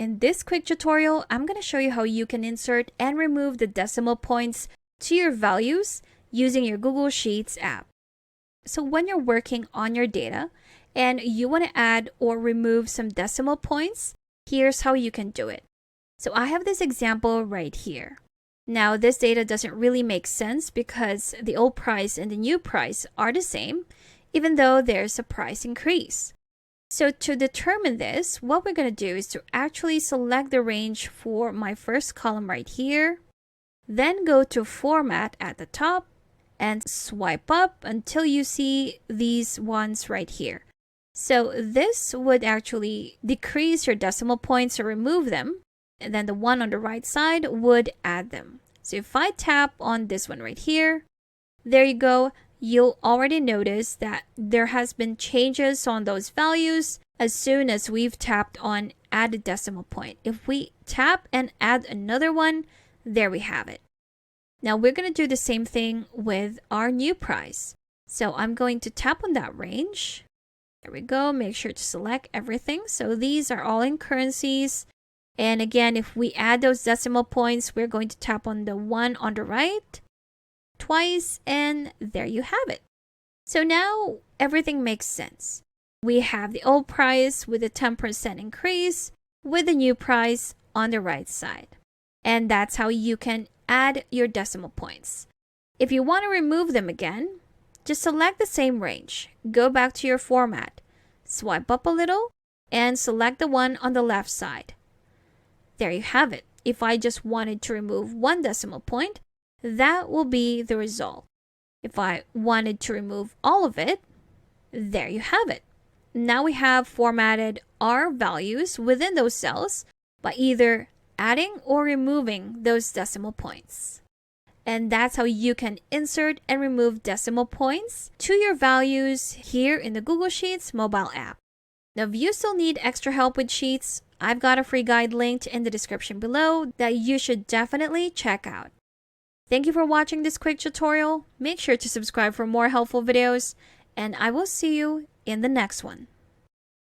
In this quick tutorial, I'm going to show you how you can insert and remove the decimal points to your values using your Google Sheets app. So when you're working on your data and you want to add or remove some decimal points, here's how you can do it. So I have this example right here. Now this data doesn't really make sense because the old price and the new price are the same, even though there's a price increase. So to determine this, what we're going to do is to actually select the range for my first column right here, then go to Format at the top and swipe up until you see these ones right here. So this would actually decrease your decimal points or remove them, and then the one on the right side would add them. So if I tap on this one right here, there you go. You'll already notice that there has been changes on those values as soon as we've tapped on add a decimal point. If we tap and add another one, there we have it. Now we're going to do the same thing with our new price. So I'm going to tap on that range. There we go. Make sure to select everything. So these are all in currencies. And again, if we add those decimal points, we're going to tap on the one on the right twice, and there you have it. So now everything makes sense. We have the old price with a 10% increase with the new price on the right side. And that's how you can add your decimal points. If you want to remove them again, just select the same range. Go back to your format, swipe up a little, and select the one on the left side. There you have it. If I just wanted to remove one decimal point, that will be the result. If I wanted to remove all of it, there you have it. Now we have formatted our values within those cells by either adding or removing those decimal points. And that's how you can insert and remove decimal points to your values here in the Google Sheets mobile app. Now, if you still need extra help with Sheets, I've got a free guide linked in the description below that you should definitely check out. Thank you for watching this quick tutorial. Make sure to subscribe for more helpful videos, and I will see you in the next one.